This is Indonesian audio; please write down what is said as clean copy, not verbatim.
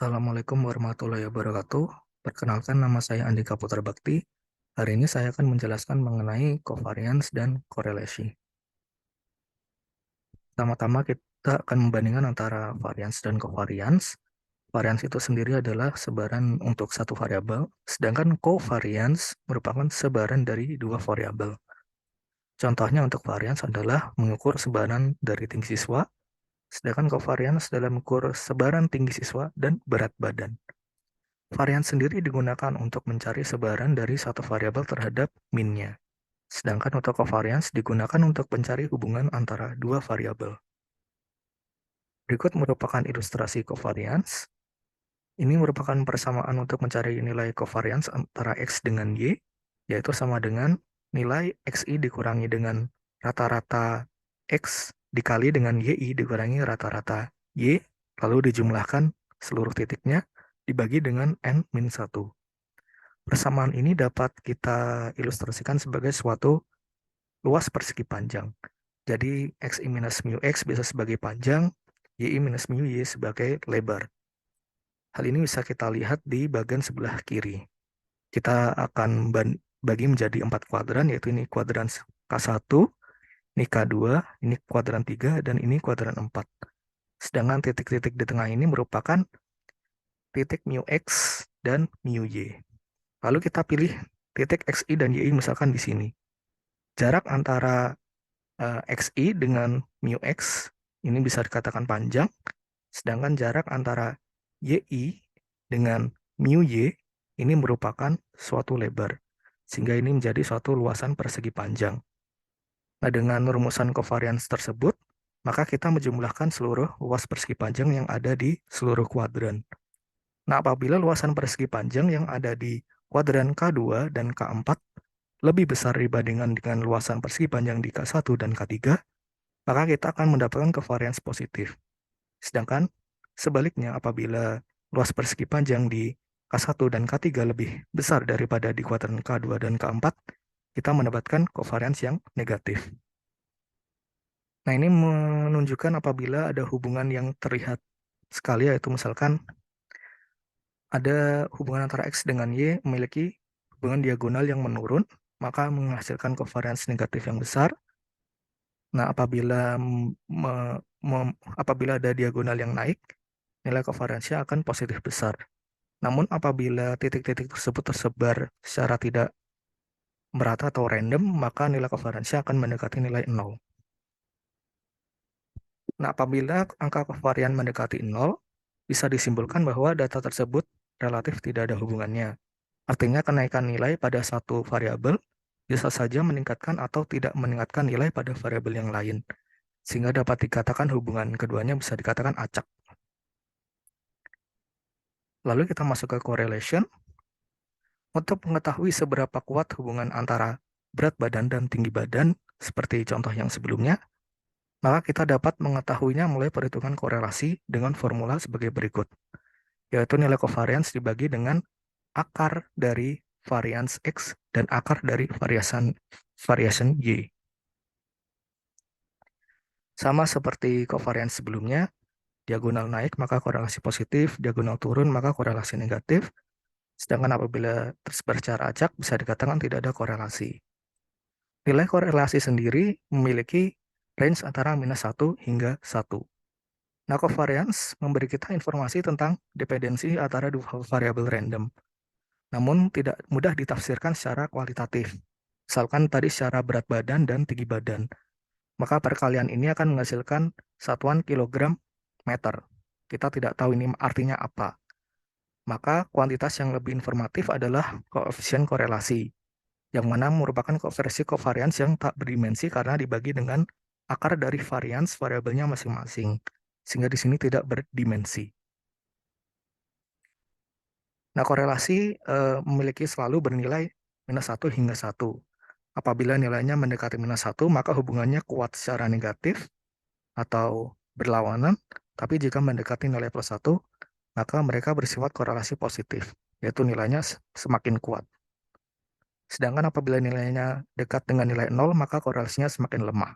Assalamualaikum warahmatullahi wabarakatuh. Perkenalkan, nama saya Andika Putra Bakti. Hari ini saya akan menjelaskan mengenai covariance dan korelasi. Pertama-tama kita akan membandingkan antara variance dan covariance. Variance itu sendiri adalah sebaran untuk satu variabel, sedangkan covariance merupakan sebaran dari dua variabel. Contohnya untuk variance adalah mengukur sebaran dari tinggi siswa, sedangkan covariance dalam mengukur sebaran tinggi siswa dan berat badan. Varian sendiri digunakan untuk mencari sebaran dari satu variabel terhadap min-nya. Sedangkan untuk covariance digunakan untuk mencari hubungan antara dua variabel. Berikut merupakan ilustrasi covariance. Ini merupakan persamaan untuk mencari nilai covariance antara X dengan Y, yaitu sama dengan nilai XI dikurangi dengan rata-rata X dikali dengan YI dikurangi rata-rata Y, lalu dijumlahkan seluruh titiknya, dibagi dengan N-1. Persamaan ini dapat kita ilustrasikan sebagai suatu luas persegi panjang. Jadi, Xi minus mu X bisa sebagai panjang, Yi minus mu Y sebagai lebar. Hal ini bisa kita lihat di bagian sebelah kiri. Kita akan bagi menjadi 4 kuadran, yaitu ini kuadran K1, ini K2, ini kuadran 3, dan ini kuadran 4. Sedangkan titik-titik di tengah ini merupakan titik mu X dan mu Y. Lalu kita pilih titik Xi dan Yi misalkan di sini. Jarak antara Xi dengan mu X ini bisa dikatakan panjang, sedangkan jarak antara Yi dengan mu Y ini merupakan suatu lebar, sehingga ini menjadi suatu luasan persegi panjang. Nah, dengan rumusan covariance tersebut, maka kita menjumlahkan seluruh luas persegi panjang yang ada di seluruh kuadran. Nah, apabila luasan persegi panjang yang ada di kuadran K2 dan K4 lebih besar dibandingkan dengan luasan persegi panjang di K1 dan K3, maka kita akan mendapatkan covariance positif. Sedangkan sebaliknya, apabila luas persegi panjang di K1 dan K3 lebih besar daripada di kuadran K2 dan K4, kita mendapatkan covariance yang negatif. Nah, ini menunjukkan apabila ada hubungan yang terlihat sekali, yaitu misalkan ada hubungan antara X dengan Y memiliki hubungan diagonal yang menurun, maka menghasilkan covariance negatif yang besar. Nah, apabila ada diagonal yang naik, nilai covariance-nya akan positif besar. Namun apabila titik-titik tersebut tersebar secara tidak merata atau random, maka nilai covariance-nya akan mendekati nilai 0. Nah, apabila angka covariance mendekati 0, bisa disimpulkan bahwa data tersebut relatif tidak ada hubungannya. Artinya kenaikan nilai pada satu variabel bisa saja meningkatkan atau tidak meningkatkan nilai pada variabel yang lain, sehingga dapat dikatakan hubungan keduanya bisa dikatakan acak. Lalu kita masuk ke correlation. Untuk mengetahui seberapa kuat hubungan antara berat badan dan tinggi badan, seperti contoh yang sebelumnya, maka kita dapat mengetahuinya mulai perhitungan korelasi dengan formula sebagai berikut, yaitu nilai covariance dibagi dengan akar dari variance X dan akar dari variation Y. Sama seperti covariance sebelumnya, diagonal naik maka korelasi positif, diagonal turun maka korelasi negatif, sedangkan apabila tersebar secara acak bisa dikatakan tidak ada korelasi. Nilai korelasi sendiri memiliki range antara -1 hingga 1. Nah, covariance memberi kita informasi tentang dependensi antara dua variabel random, namun tidak mudah ditafsirkan secara kualitatif. Misalkan tadi secara berat badan dan tinggi badan, maka perkalian ini akan menghasilkan satuan kilogram meter. Kita tidak tahu ini artinya apa. Maka kuantitas yang lebih informatif adalah koefisien korelasi, yang mana merupakan koefisien covariance yang tak berdimensi karena dibagi dengan akar dari variance variabelnya masing-masing, sehingga di sini tidak berdimensi. Nah, korelasi memiliki selalu bernilai -1 hingga 1. Apabila nilainya mendekati -1, maka hubungannya kuat secara negatif atau berlawanan, tapi jika mendekati nilai +1, maka mereka bersifat korelasi positif, yaitu nilainya semakin kuat. Sedangkan apabila nilainya dekat dengan nilai 0, maka korelasinya semakin lemah.